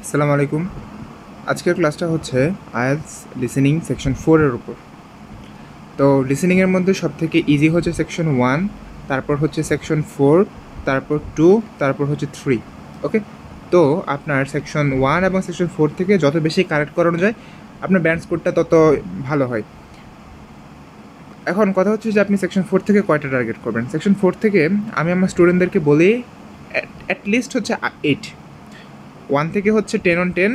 আসসালামু আলাইকুম। আজকের ক্লাসটা হচ্ছে আইএলটিএস লিসেনিং সেকশন 4 এর উপর। তো লিসেনিংয়ের মধ্যে সবথেকে ইজি হচ্ছে সেকশন 1, তারপর হচ্ছে সেকশন 4, তারপর 2, তারপর হচ্ছে 3। ওকে, তো আপনার সেকশন 1 এবং সেকশন 4 থেকে যত বেশি কারেক্ট করানো যায় আপনার ব্যান্ড স্কোরটা তত ভালো হয়। এখন কথা হচ্ছে যে আপনি সেকশন 4 থেকে কয়টা টার্গেট করবেন। সেকশন 4 থেকে আমি আমার স্টুডেন্টদেরকে বলি অ্যাটলিস্ট হচ্ছে 8, 1 থেকে হচ্ছে 10 on 10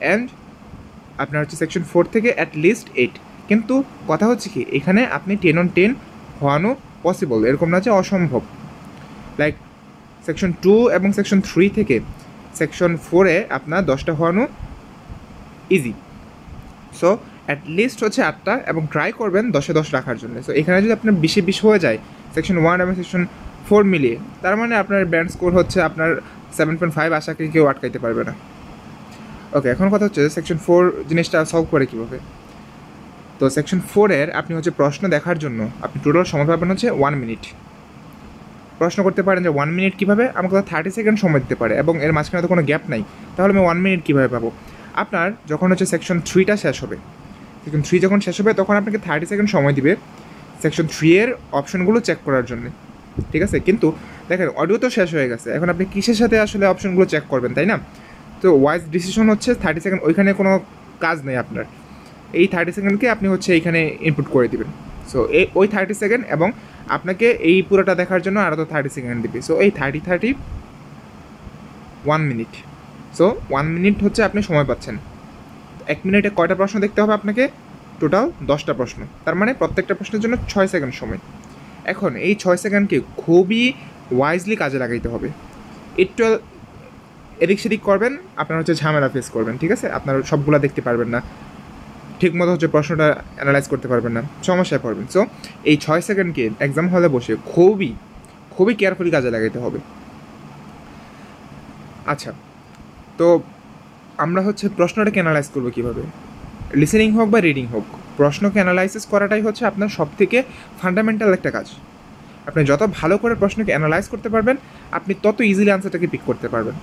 অ্যান্ড আপনার হচ্ছে সেকশন 4 থেকে অ্যাটলিস্ট 8। কিন্তু কথা হচ্ছে কি, এখানে আপনি 10 on 10 হওয়ানো পসিবল, এরকম না যে অসম্ভব। লাইক সেকশন 2 এবং সেকশন 3 থেকে সেকশন 4-এ আপনার 10টা হওয়ানো ইজি। সো অ্যাটলিস্ট হচ্ছে 8টা এবং ট্রাই করবেন 10-এ 10 রাখার জন্য। সো এখানে যদি আপনার 20-এ 20 হয়ে যায় সেকশন 1 এবং সেকশন 4 মিলিয়ে, তার মানে আপনার ব্যান্ড স্কোর হচ্ছে আপনার 7.5, আশা করি কেউ আটকাইতে পারবে না। ওকে, এখন কথা হচ্ছে সেকশন 4 জিনিসটা সলভ করে কীভাবে। তো সেকশন 4-এর আপনি হচ্ছে প্রশ্ন দেখার জন্য আপনি টোটাল সময় পাবেন হচ্ছে 1 মিনিট। প্রশ্ন করতে পারেন যে 1 মিনিট কীভাবে, আমাকে 30 সেকেন্ড সময় দিতে পারে এবং এর মাঝখানে তো কোনো গ্যাপ নাই, তাহলে আমি 1 মিনিট কীভাবে পাবো। আপনার যখন হচ্ছে সেকশন 3টা শেষ হবে, সেকশন 3 যখন শেষ হবে তখন আপনাকে 30 সেকেন্ড সময় দিবে সেকশন 3-এর অপশনগুলো চেক করার জন্য। ঠিক আছে, কিন্তু দেখেন অডিও তো শেষ হয়ে গেছে, এখন আপনি কিসের সাথে আসলে অপশনগুলো চেক করবেন, তাই না? তো ওয়াইজ ডিসিশন হচ্ছে 30 সেকেন্ড, ওইখানে কোনো কাজ নেই আপনার। এই 30 সেকেন্ডকে আপনি হচ্ছে এইখানে ইনপুট করে দিবেন। সো ওই 30 সেকেন্ড এবং আপনাকে এই পুরোটা দেখার জন্য আরও তো 30 সেকেন্ড দিবে। সো এই 30 1 মিনিট। সো 1 মিনিট হচ্ছে আপনি সময় পাচ্ছেন। 1 মিনিটে কয়টা প্রশ্ন দেখতে হবে আপনাকে? টোটাল 10টা প্রশ্ন, তার মানে প্রত্যেকটা প্রশ্নের জন্য 6 সেকেন্ড সময়। এখন এই 6 সেকেন্ডকে খুবই ওয়াইজলি কাজে লাগাইতে হবে। একটু এদিক সেদিক করবেন, আপনার হচ্ছে ঝামেলা ফেস করবেন। ঠিক আছে, আপনার সবগুলো দেখতে পারবেন না, ঠিকমতো হচ্ছে প্রশ্নটা অ্যানালাইজ করতে পারবেন না, সমস্যায় পড়বেন। সো এই 6 সেকেন্ডকে এক্সাম হলে বসে খুবই খুবই কেয়ারফুলি কাজে লাগাইতে হবে। আচ্ছা, তো আমরা হচ্ছে প্রশ্নটাকে অ্যানালাইজ করবো কীভাবে। লিসেনিং হোক বা রিডিং হোক, প্রশ্নকে অ্যানালাইসিস করাটাই হচ্ছে আপনার সবথেকে ফান্ডামেন্টাল একটা কাজ। আপনি যত ভালো করে প্রশ্নকে অ্যানালাইজ করতে পারবেন, আপনি তত ইজিলি আনসারটাকে পিক করতে পারবেন।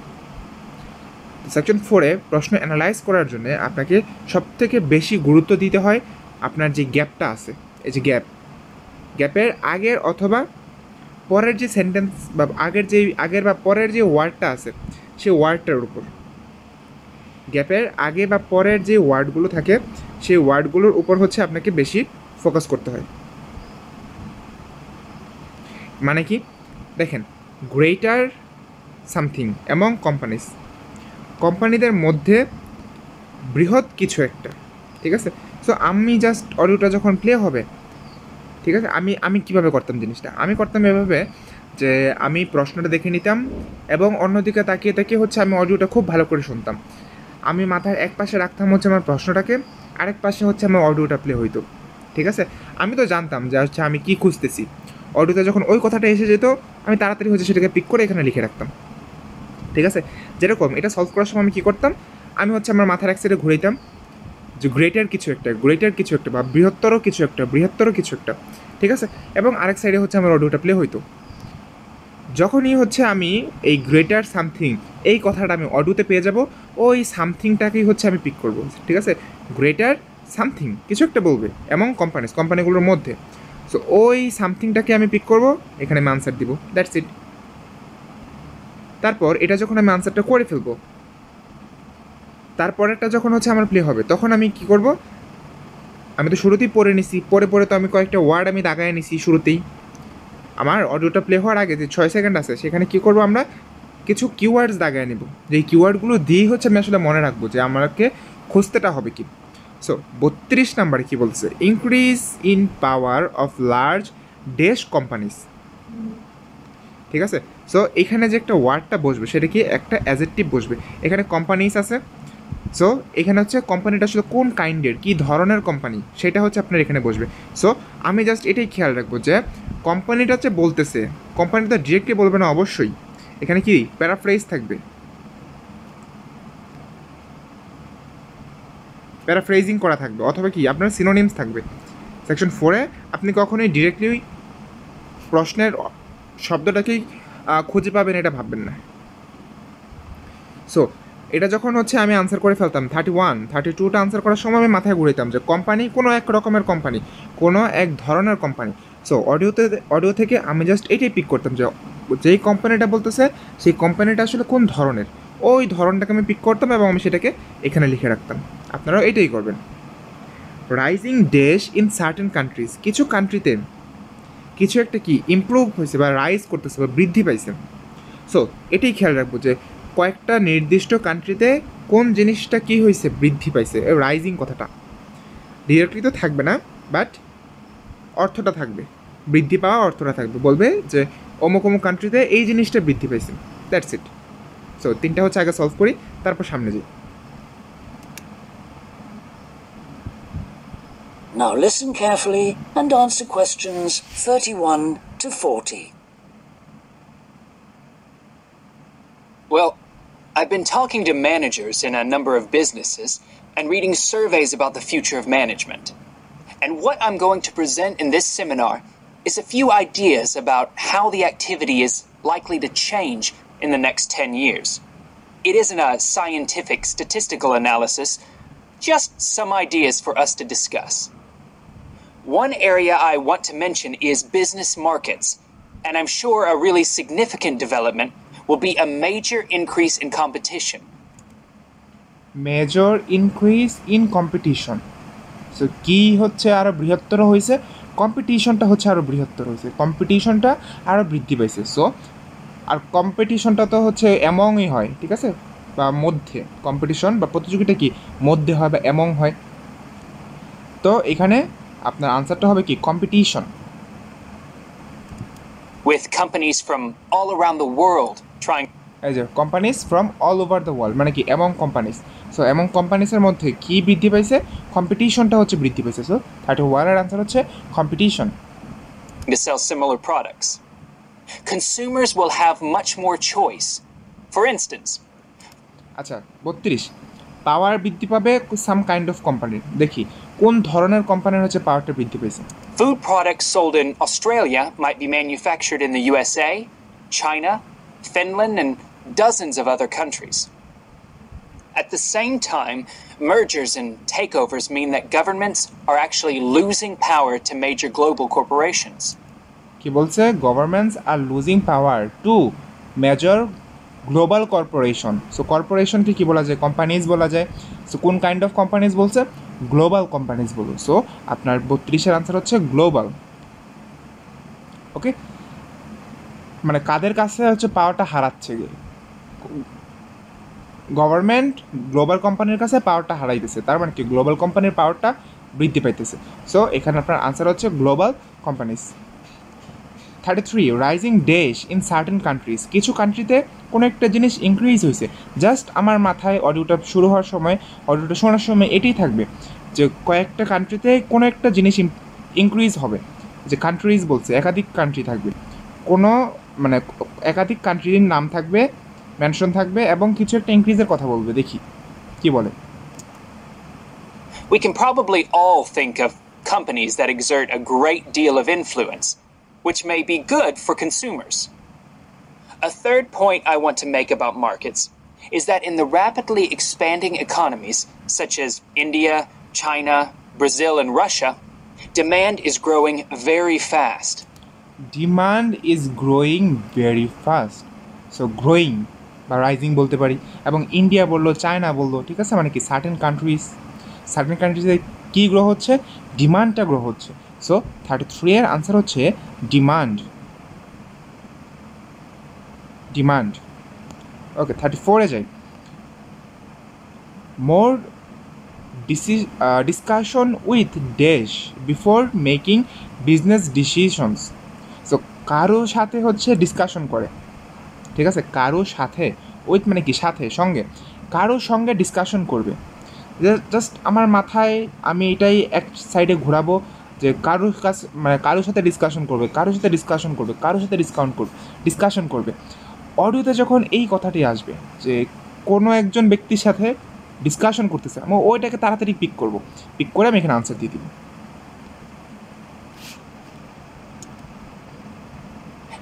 সেকশন 4-এ প্রশ্ন অ্যানালাইজ করার জন্য আপনাকে সবথেকে বেশি গুরুত্ব দিতে হয় আপনার যে গ্যাপটা আছে, এই যে গ্যাপের আগের অথবা পরের যে সেন্টেন্স বা আগের বা পরের যে ওয়ার্ডটা আছে সেই ওয়ার্ডটার উপর। গ্যাপের আগে বা পরের যে ওয়ার্ডগুলো থাকে সেই ওয়ার্ডগুলোর উপর হচ্ছে আপনাকে বেশি ফোকাস করতে হয়। মানে কি, দেখেন, গ্রেটার সামথিং অ্যামং কোম্পানিজ, কোম্পানিদের মধ্যে বৃহৎ কিছু একটা। ঠিক আছে, সো আমি জাস্ট অডিওটা যখন প্লে হবে, ঠিক আছে, আমি কীভাবে করতাম জিনিসটা, আমি করতাম এভাবে যে আমি প্রশ্নটা দেখে নিতাম এবং অন্যদিকে তাকিয়ে তাকিয়ে হচ্ছে আমি অডিওটা খুব ভালো করে শুনতাম। আমি মাথার এক পাশে রাখতাম হচ্ছে আমার প্রশ্নটাকে, আরেক পাশে হচ্ছে আমার অডিওটা প্লে হইতো। ঠিক আছে, আমি তো জানতাম যে হচ্ছে আমি কী খুঁজতেছি। অডিওতে যখন ওই কথাটা এসে যেত, আমি তাড়াতাড়ি হচ্ছে সেটাকে পিক করে এখানে লিখে রাখতাম। ঠিক আছে, যেরকম এটা সলভ করার সময় আমি কী করতাম, আমি হচ্ছে আমার মাথার এক সাইডে ঘুরাইতাম যে গ্রেটার কিছু একটা বা বৃহত্তর কিছু একটা। ঠিক আছে, এবং আরেক সাইডে হচ্ছে আমার অডিওটা প্লে হইতো। যখনই হচ্ছে আমি এই গ্রেটার সামথিং এই কথাটা আমি অডিওতে পেয়ে যাব, ওই সামথিংটাকেই হচ্ছে আমি পিক করব। ঠিক আছে, গ্রেটার সামথিং কিছু একটা বলবে এমন কোম্পানিগুলোর মধ্যে। সো ওই সামথিংটাকে আমি পিক করব, এখানে আমি আনসার দিব, দ্যাটস ইট। তারপর এটা যখন আমি আনসারটা করে ফেলবো, তারপরেরটা যখন হচ্ছে আমার প্লে হবে, তখন আমি কি করব, আমি তো শুরুতেই পড়ে নিছি, পরে তো আমি কয়েকটা ওয়ার্ড আমি দাগায় নিছি শুরুতেই। আমার অডিওটা প্লে হওয়ার আগে যে 6 সেকেন্ড আছে সেখানে কী করবো, আমরা কিছু কিওয়ার্ডস দাগায় নেব, যে এই কিওয়ার্ডগুলো দিয়েই হচ্ছে আমি আসলে মনে রাখবো যে আমাকে খুঁজতেটা হবে কি। সো 32 নাম্বারে কী বলছে, increase in power of large dash companies. ঠিক আছে, সো এখানে যে একটা ওয়ার্ডটা বসবে সেটা কি একটা অ্যাজেক্টিভ বসবে, এখানে কোম্পানিজ আছে। সো এখানে হচ্ছে কোম্পানিটা আসলে কোন কাইন্ডের, কী ধরনের কোম্পানি, সেটা হচ্ছে আপনার এখানে বসবে। সো আমি জাস্ট এটাই খেয়াল রাখবো যে কোম্পানিটা হচ্ছে বলতেছে, কোম্পানিটা ডিরেক্টলি বলবে না অবশ্যই, এখানে কি প্যারাফ্রেজ থাকবে, প্যারাফ্রেজিং করা থাকবে, অথবা কি আপনার সিনোনিমস থাকবে। সেকশন 4-এ আপনি কখনোই ডিরেক্টলি প্রশ্নের শব্দটাকেই খুঁজে পাবেন এটা ভাববেন না। সো এটা যখন হচ্ছে আমি আনসার করে ফেলতাম 31 32টা আনসার করার সময় আমি মাথায় ঘুরাইতাম যে কোম্পানি কোনো এক রকমের কোম্পানি, কোনো এক ধরনের কোম্পানি। সো অডিও থেকে আমি জাস্ট এটাই পিক করতাম যে যেই কোম্পানিটা বলতেছে সেই কোম্পানিটা আসলে কোন ধরনের, ওই ধরনটাকে আমি পিক করতাম এবং আমি সেটাকে এখানে লিখে রাখতাম। আপনারাও এটাই করবেন। Rising dash in certain countries, কিছু কান্ট্রিতে কিছু একটা কি ইমপ্রুভ হয়েছে বা রাইজ করতেছে বা বৃদ্ধি পাইছে। সো এটাই খেয়াল রাখবো যে কয়েকটা নির্দিষ্ট কান্ট্রিতে কোন জিনিসটা কি হয়েছে, বৃদ্ধি পাইছে। রাইজিং কথাটা ডিরেক্টলি তো থাকবে না, বাট অর্থটা থাকবে, বৃদ্ধি পাওয়া অর্থটা থাকবে। বলবে যে অমুক অমুক কান্ট্রিতে এই জিনিসটা বৃদ্ধি পাইছে, দ্যাটস ইট। সো তিনটা হচ্ছে আগে সলভ করি, তারপর সামনে যাই। Now listen carefully and answer questions 31 to 40. Well, I've been talking to managers in a number of businesses and reading surveys about the future of management. And what I'm going to present in this seminar is a few ideas about how the activity is likely to change in the next 10 years. It isn't a scientific statistical analysis, just some ideas for us to discuss. One area I want to mention is business markets, and I'm sure a really significant development will be a major increase in competition. Major increase in competition. So কী হচ্ছে আরও বৃহত্তর হয়েছে, কম্পিটিশনটা হচ্ছে আরও বৃহত্তর হয়েছে, কম্পিটিশনটা আরও বৃদ্ধি পাইছে। সো আর কম্পিটিশনটা তো হচ্ছে অ্যামংই হয়, ঠিক আছে, বা মধ্যে। কম্পিটিশন বা প্রতিযোগিতা কি মধ্যে হয় বা অ্যামং হয়। তো এখানে আপনার আনসারটা হবে কি competition. With companies from all around the world trying এই যে companies from all over the world, মানে কি অ্যামং কোম্পানিজ। সো অ্যামং কোম্পানিজের মধ্যে কী বৃদ্ধি পাইছে, কম্পিটিশনটা হচ্ছে বৃদ্ধি পাইছে। সো 31-এর আনসার হচ্ছে competition. to sell similar products. Consumers will have much more choice. For instance, আচ্ছা 32, পাওয়ার বৃদ্ধি পাবে সাম কাইন্ড অফ কোম্পানির। দেখি কোন ধরনের কোম্পানির হচ্ছে পাওয়ারটা বৃদ্ধি পেয়েছে। food products sold in Australia might be manufactured in the USA, China, Finland, and dozens of other countries. At the same time, mergers and takeovers mean that governments are actually losing power to major global corporations. কি বলছে, governments are losing power to major global corporation. So কর্পোরেশনকে কী বলা যায়, companies বলা যায়। So কোন kind of companies বলছে, গ্লোবাল কোম্পানিজ বলো। সো আপনার 32-এর আনসার হচ্ছে গ্লোবাল। ওকে, মানে কাদের কাছে হচ্ছে পাওয়ারটা হারাচ্ছে, গভর্নমেন্ট গ্লোবাল কোম্পানির কাছে পাওয়ারটা হারাইতেছে, তার মানে কি গ্লোবাল কোম্পানির পাওয়ারটা বৃদ্ধি পাইতেছে। সো এখানে আপনার আনসার হচ্ছে global companies. 33, rising dash in certain countries, কিছু কান্ট্রিতে কোনো একটা জিনিস ইনক্রিজ হয়েছে। জাস্ট আমার মাথায় অডিওটা শুরু হওয়ার সময়, অডিওটা শোনার সময় এটাই থাকবে যে কয়েকটা কান্ট্রিতে কোনো একটা জিনিস ইনক্রিজ হবে। যে কান্ট্রিজ বলছে, একাধিক কান্ট্রি থাকবে, কোনো মানে একাধিক কান্ট্রির নাম থাকবে, মেনশন থাকবে এবং কিছু একটা ইনক্রিজের কথা বলবে। দেখি কি বলে। We can probably all think of companies that exert a great deal of influence, which may be good for consumers. A third point I want to make about markets is that in the rapidly expanding economies such as India, China, Brazil, and Russia, demand is growing very fast. Demand is growing very fast. So growing বা rising বলতে পারি, এবং India বললো, China বললো, ঠিক আছে, মানে কি সার্টেন কান্ট্রিজে কী গ্রো হচ্ছে, ডিমান্ডটা গ্রো হচ্ছে। সো 33-এর আনসার হচ্ছে ডিমান্ড। ওকে, 34-এ যাই। More discussion with dash before making business decisions. So কারো সাথে হচ্ছে ডিসকাশন করে, ঠিক আছে, কারো সাথে, উইথ মানে কি সাথে, সঙ্গে, কারো সঙ্গে ডিসকাশন করবে। জাস্ট আমার মাথায় আমি এটাই এক সাইডে ঘোরাবো যে কারোর কাছে, মানে কারোর সাথে ডিসকাশন করবে, কারোর সাথে ডিসকাশন করবে, কারোর সাথে ডিসকাশন করবে। অডিওতে যখন এই কথাটি আসবে যে কোনো একজন ব্যক্তির সাথে ডিসকাশন করতেছে, আমি ওইটাকে তাড়াতাড়ি পিক করে আমি এখানে আনসার দিয়ে দিব।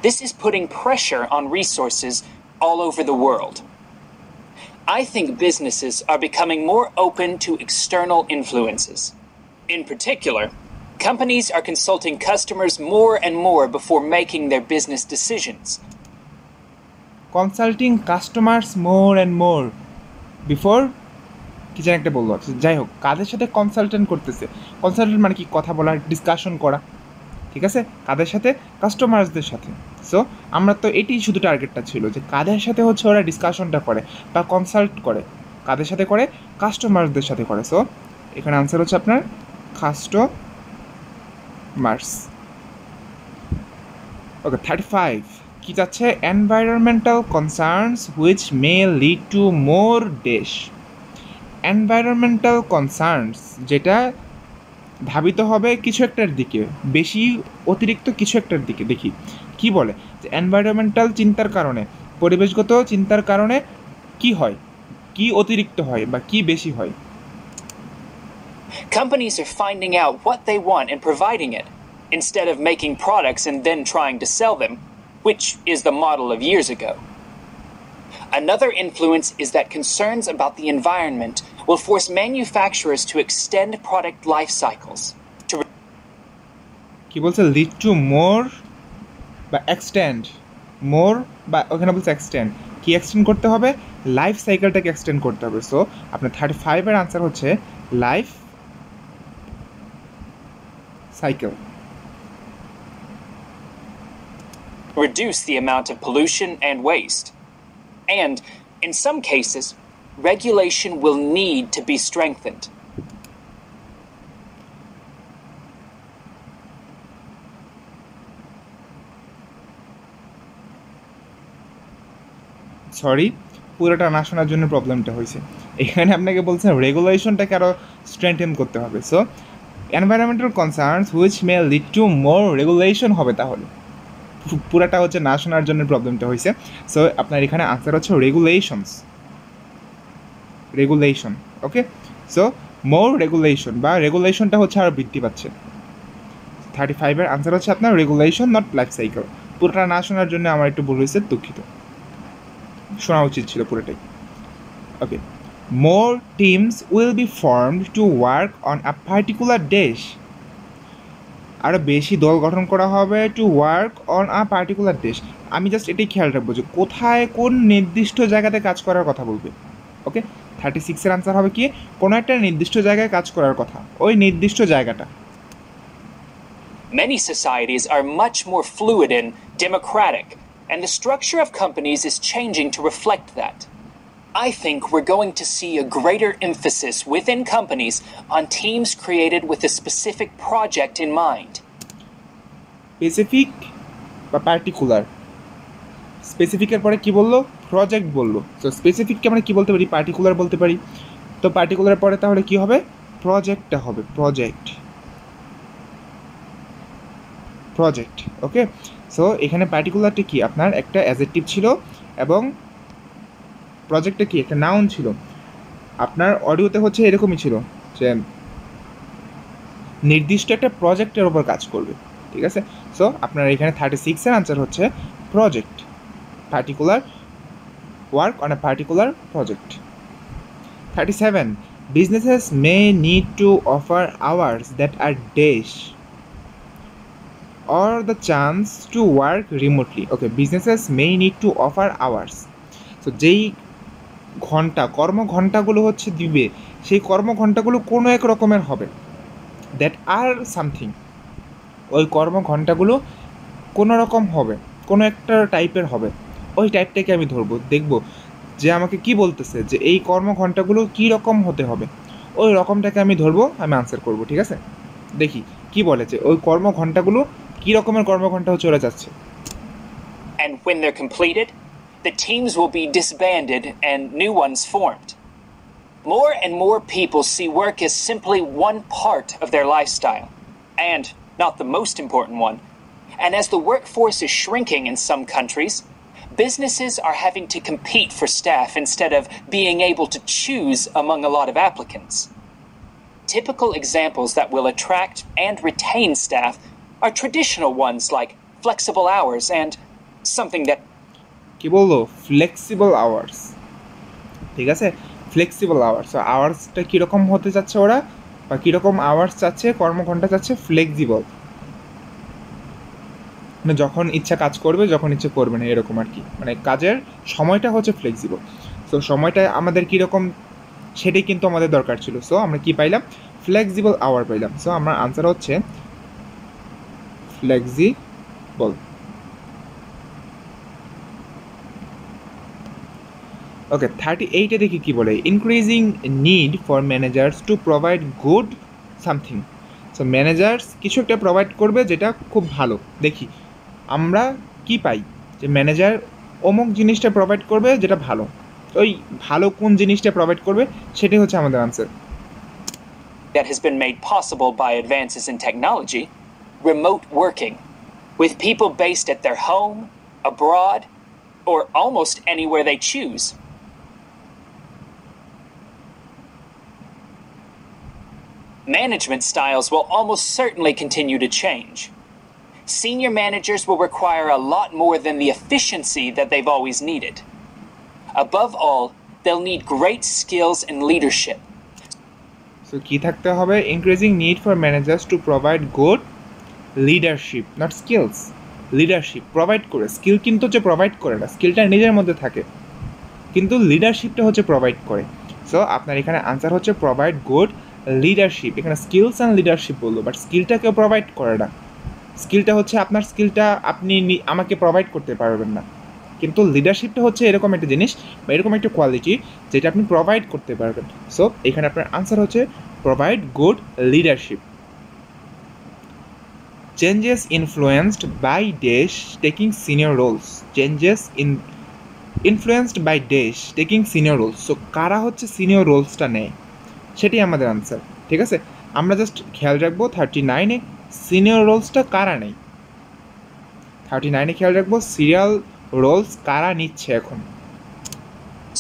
This is putting pressure on resources all over the world. I think businesses are becoming more open to external influences. In particular, companies are consulting customers more and more before making their business decisions. Consulting customers more and more before কি যেন একটা বললো, যাই হোক কাদের সাথে consultant করতেছে, consultant মানে কি কথা বলা, ডিসকাশন করা, ঠিক আছে, কাদের সাথে, কাস্টমার্সদের সাথে। সো আমরা তো এটাই শুধু টার্গেটটা ছিল যে কাদের সাথে হচ্ছে ওরা ডিসকাশনটা করে বা কনসাল্ট করে, কাদের সাথে করে, কাস্টমার্সদের সাথে করে। সো এখানে আনসার হচ্ছে আপনার কাস্টমার্স। ওকে 35 কি যাচ্ছে, environmental concerns which may lead to more dash. Environmental concerns যেটা ধাবিত হবে কিছু একটার দিকে, বেশি অতিরিক্ত কিছু একটার দিকে। দেখি কি বলে যে এনভায়রনমেন্টাল চিন্তার কারণে, পরিবেশগত চিন্তার কারণে কি হয়, কি অতিরিক্ত হয় বা কি বেশি হয়। Companies are finding out what they want and providing it, instead of making products and then trying to sell them, which is the model of years ago. Another influence is that concerns about the environment will force manufacturers to extend product life cycles. কি বলছে, lead to মোর বা extend, মোর বা ওখানে বলছে extend, কি extend করতে হবে, life সাইকেলটাকে extend করতে হবে। সো আপনার 35-এর আনসার হচ্ছে life cycle. Reduce the amount of pollution and waste. And, in some cases, regulation will need to be strengthened. Sorry, পুরোটা না শোনার জন্য প্রবলেমটা হয়েছে। এখানে আপনাকে বলছেন রেগুলেশনটাকে আরও স্ট্রেংথেন করতে হবে। So environmental concerns which may lead to more regulation হবে, তাহলে পুরাটা হচ্ছে না শোনার জন্য প্রবলেমটা হয়েছে। সো আপনার এখানে আনসার হচ্ছে রেগুলেশনস, রেগুলেশন। ওকে, সো মোর রেগুলেশন বা রেগুলেশনটা হচ্ছে আরও বৃদ্ধি পাচ্ছে। 35-এর আনসার হচ্ছে আপনার রেগুলেশন, নট লাইফ সাইকেল। পুরোটা না শোনার জন্য আমার একটু ভুল হয়েছে, দুঃখিত, শোনা উচিত ছিল পুরোটাই। Okay, more teams will be formed to work on a particular dash. আরও বেশি দল গঠন করা হবে to work on a particular dash. আমি জাস্ট এটাই খেয়াল রাখবো যে কোথায় কোন নির্দিষ্ট জায়গাতে কাজ করার কথা বলবে। ওকে, 36-এর আনসার হবে কি, কোনো একটা নির্দিষ্ট জায়গায় কাজ করার কথা, ওই নির্দিষ্ট জায়গাটা। Many societies are much more fluid and democratic, and the structure of companies is changing to reflect that. I think we're going to see a greater emphasis within companies on teams created with a specific project in mind. Specific বা particular, স্পেসিফিকের পরে কি বললো, project বললো। তো স্পেসিফিককে আমরা কী বলতে পারি, particular বলতে পারি। তো পার্টিকুলার পরে তাহলে কি হবে, প্রজেক্টটা হবে, প্রজেক্ট, প্রজেক্ট। ওকে, সো এখানে পার্টিকুলারটা কি, আপনার একটা অ্যাডজেক্টিভ ছিল এবং প্রজেক্টটা কি একটা নাউন ছিল। আপনার অডিওতে হচ্ছে এরকমই ছিল যে নির্দিষ্ট একটা প্রজেক্টের ওপর কাজ করবে, ঠিক আছে। সো আপনার এখানে 36-এর আনসার হচ্ছে project, particular work on a particular project. 37 businesses may need to offer hours that are days or the chance to work remotely. Okay, businesses may need to offer hours. So যেই ঘন্টা, কর্মঘণ্টাগুলো হচ্ছে দিবে, সেই কর্মঘণ্টাগুলো কোনো এক রকমের হবে, দ্যাট আর সামথিং, ওই কর্মঘণ্টাগুলো কোনো রকম হবে, কোনো একটা টাইপের হবে, ওই টাইপটাকে আমি ধরবো, দেখব যে আমাকে কি বলতেছে যে এই কর্মঘণ্টাগুলো কী রকম হতে হবে, ওই রকমটাকে আমি ধরবো, আমি আনসার করব, ঠিক আছে। দেখি কি বলে যে ওই কর্মঘণ্টাগুলো কী রকমের কর্মঘণ্টা হচ্ছে ওরা যাচ্ছে। And when they're completed, the teams will be disbanded and new ones formed. More and more people see work as simply one part of their lifestyle, and not the most important one. And as the workforce is shrinking in some countries, businesses are having to compete for staff instead of being able to choose among a lot of applicants. Typical examples that will attract and retain staff are traditional ones like flexible hours and something that কি বললো, flexible hours. ঠিক আছে, flexible hours. So আওয়ার্সটা কীরকম হতে চাচ্ছে ওরা, বা কীরকম আওয়ার্স চাচ্ছে, কর্মঘণ্টা চাচ্ছে ফ্লেক্সিবল, মানে যখন ইচ্ছা কাজ করবে, যখন ইচ্ছে করবে না, এরকম আর কি, মানে কাজের সময়টা হচ্ছে ফ্লেক্সিবল। সো সময়টা আমাদের কীরকম সেটাই কিন্তু আমাদের দরকার ছিল। সো আমরা কি পাইলাম, ফ্লেক্সিবল আওয়ার পাইলাম। সো আমার আনসার হচ্ছে ফ্লেক্সিবল। ওকে, 38-এ দেখি কি বলে, increasing need for managers to provide good something. So managers কিছু একটা প্রোভাইড করবে যেটা খুব ভালো। দেখি আমরা কি পাই, যে ম্যানেজার অমুক জিনিসটা প্রোভাইড করবে যেটা ভালো। ওই ভালো কোন জিনিসটা প্রোভাইড করবে সেটাই হচ্ছে আমাদের answer. That has been made possible by advances in technology, remote working, with people based at their home, abroad, or almost anywhere they choose. Management styles will almost certainly continue to change. Senior managers will require a lot more than the efficiency that they've always needed. Above all, they'll need great skills and leadership. So কী থাকতে হবে, increasing need for managers to provide good leadership, not skills, leadership provide করে। Skill কিন্তু হচ্ছে provide করে না, স্কিলটা নিজের মধ্যে থাকে, কিন্তু লিডারশিপটা হচ্ছে প্রোভাইড করে। সো আপনার এখানে আনসার হচ্ছে প্রোভাইড গুড লিডারশিপ। এখানে স্কিলস অ্যান্ড লিডারশিপ বললো, বাট স্কিলটা কেউ প্রোভাইড করে না। স্কিলটা হচ্ছে আপনার স্কিলটা আপনি আমাকে প্রোভাইড করতে পারবেন না, কিন্তু লিডারশিপটা হচ্ছে এরকম একটা জিনিস বা এরকম একটা কোয়ালিটি যেটা আপনি প্রোভাইড করতে পারবেন। সো এখানে আপনার আনসার হচ্ছে provide good leadership. Changes influenced by ডেশ taking senior roles, changes influenced by ডেশ টেকিং সিনিয়র রোলস। সো কারা হচ্ছে সিনিয়র রোলসটা নেয় সেটাই আমাদের আনসার। ঠিক আছে, আমরা জাস্ট খেয়াল রাখবো 39-এ সিনিয়র রোলসটা কারা নেই। 39-এ খেয়াল রাখবো সিরিয়াল রোলস কারা নিচ্ছে এখন,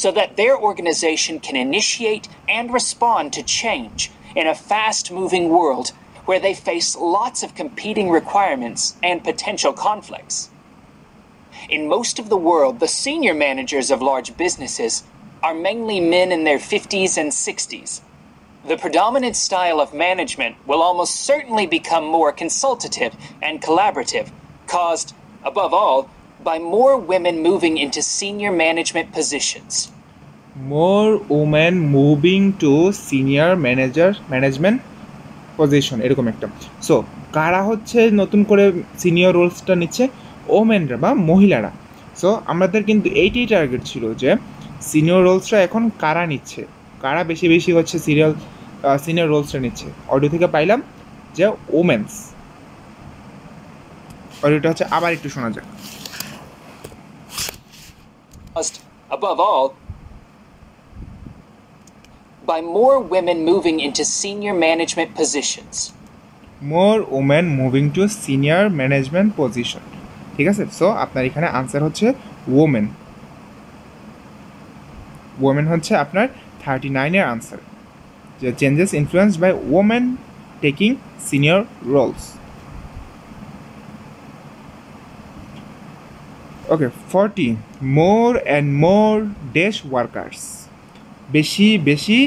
so that their organization can initiate and respond to change in a fast-moving world where they face lots of competing requirements and potential conflicts. In most of the world, the senior managers of large businesses are mainly men in their 50s and 60s. The predominant style of management will almost certainly become more consultative and collaborative, caused, above all, by more women moving into senior management positions. More women moving to senior management position, এরকম একটা। So কারা হচ্ছে নতুন করে senior রোলসটা নিচ্ছে, ওমেনরা বা মহিলারা। So আমাদের কিন্তু এইটাই টার্গেট ছিল যে সিনিয়র রোলসটা এখন কারা নিচ্ছে, কারা বেশি বেশি হচ্ছে সিনিয়র রোলসটা নিচ্ছে। অডিও থেকে পাইলাম যে ওমেন্স। অডিওটা হচ্ছে আবার একটু শোনা যাক। Above all, by more women moving into senior management positions. More women moving to senior management position. ঠিক আছে, সো আপনার এখানে আনসার হচ্ছে ওমেন। ওমেন হচ্ছে আপনার 39-এর আনসার, যে changes influenced by women taking senior roles. Okay, 40 more and more dash workers, বেশি বেশি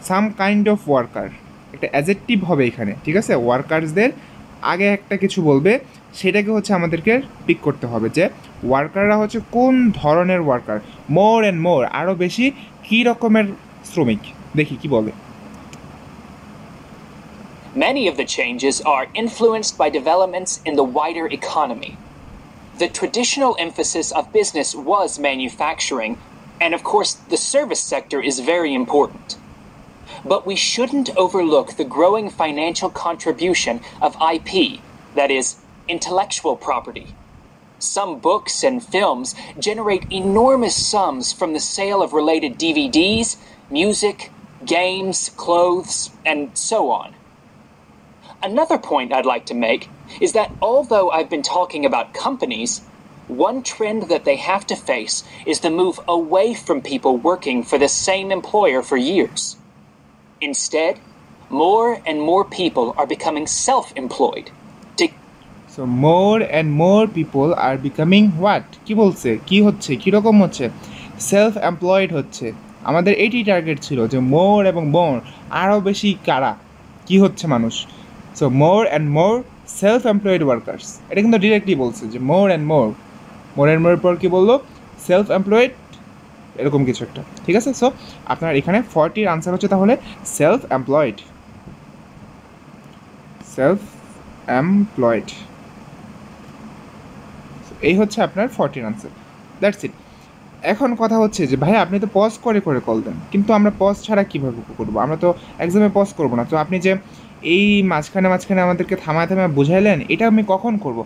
সাম কাইন্ড অফ ওয়ার্কার, একটা অ্যাজেক্টিভ হবে এখানে। ঠিক আছে, ওয়ার্কার্সদের আগে একটা কিছু বলবে, সেটাকে হচ্ছে আমাদেরকে পিক করতে হবে যে ওয়ার্কাররা হচ্ছে কোন ধরনের ওয়ার্কার। মোর অ্যান্ড মোর, আরও বেশি, কী রকমের শ্রমিক, দেখি কি বলে। Many of the changes are influenced by developments in the wider economy. The traditional emphasis of business was manufacturing, and of course, the service sector is very important. But we shouldn't overlook the growing financial contribution of IP, that is, intellectual property. Some books and films generate enormous sums from the sale of related DVDs, music, games, clothes, and so on. Another point I'd like to make is that although I've been talking about companies, one trend that they have to face is the move away from people working for the same employer for years. Instead, more and more people are becoming self-employed. So more and more people are becoming what? কি বলছে, কি হচ্ছে, কীরকম হচ্ছে, self employed হচ্ছে। আমাদের এইটি target ছিল যে মোর এবং মোর আরও বেশি কারা কী হচ্ছে মানুষ। So more and more self employed workers, এটা কিন্তু ডিরেক্টলি বলছে যে মোর অ্যান্ড মোর, মোর অ্যান্ড মোরের পর কী বললো, সেলফ এমপ্লয়েড, এরকম কিছু একটা, ঠিক আছে। সো আপনার এখানে 40-র আনসার হচ্ছে তাহলে সেলফ এমপ্লয়েড, সেলফ এমপ্লয়েড, এই হচ্ছে আপনার 40-র আনসার। That's it. এখন কথা হচ্ছে যে ভাই আপনি তো পজ করে করে কল দেন, কিন্তু আমরা পজ ছাড়া কীভাবে করবো, আমরা তো এক্সামে পজ করবো না। তো আপনি যে এই মাঝখানে মাঝখানে আমাদেরকে থামায় থামায় বুঝাইলেন, এটা আমি কখন করব?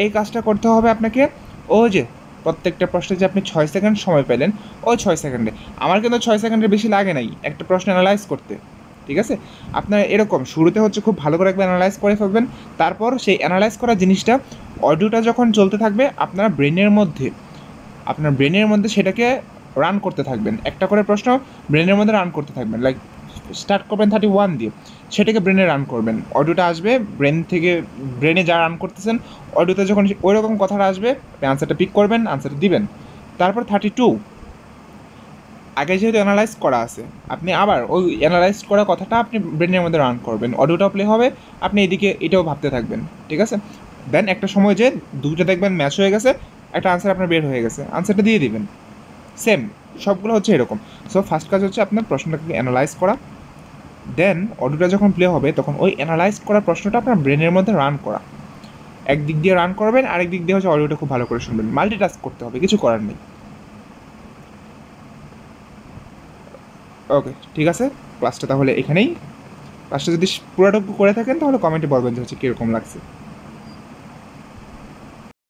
এই কাজটা করতে হবে আপনাকে ওই যে প্রত্যেকটা প্রশ্নে যে আপনি 6 সেকেন্ড সময় পেলেন, ওই 6 সেকেন্ডে, আমার কিন্তু 6 সেকেন্ডের বেশি লাগে নাই একটা প্রশ্ন অ্যানালাইজ করতে, ঠিক আছে। আপনার এরকম শুরুতে হচ্ছে খুব ভালো করে একবার অ্যানালাইজ করে ফেলবেন, তারপর সেই অ্যানালাইজ করা জিনিসটা অডিওটা যখন চলতে থাকবে আপনার ব্রেনের মধ্যে সেটাকে রান করতে থাকবেন, একটা করে প্রশ্ন ব্রেনের মধ্যে রান করতে থাকবেন, লাইক স্টার্ট করবেন 31 দিয়ে, সেটাকে ব্রেনে রান করবেন, অডিওটা আসবে ব্রেনে যা রান করতেছেন, অডিওতে যখন ওই রকম কথাটা আসবে আপনি আনসারটা পিক করবেন, আনসারটা দিবেন। তারপর 32 আগে যেহেতু অ্যানালাইজ করা আছে, আপনি আবার ওই অ্যানালাইজ করা কথাটা আপনি ব্রেনের মধ্যে রান করবেন, অডিওটাও প্লে হবে, আপনি এদিকে এটাও ভাবতে থাকবেন, ঠিক আছে। দেন একটা সময় যে দুটো দেখবেন ম্যাচ হয়ে গেছে, একটা আনসার আপনার বের হয়ে গেছে, আনসারটা দিয়ে দিবেন। সেম সবগুলো হচ্ছে এরকম। সো ফার্স্ট কাজ হচ্ছে আপনার প্রশ্নটাকে অ্যানালাইজ করা, দেন অডিওটা যখন প্লে হবে তখন ওই অ্যানালাইজ করা প্রশ্নটা আপনার ব্রেনের মধ্যে রান করা, একদিক দিয়ে রান করবেন, আরেক দিক দিয়ে হচ্ছে অডিওটা খুব ভালো করে শুনবেন, মাল্টিটাস্ক করতে হবে, কিছু করার নেই। ওকে, ঠিক আছে, ক্লাসটা তাহলে এখানেই। ক্লাসটা যদি পুরোটুকু করে থাকেন তাহলে কমেন্টে বলবেন যে হচ্ছে কীরকম লাগছে।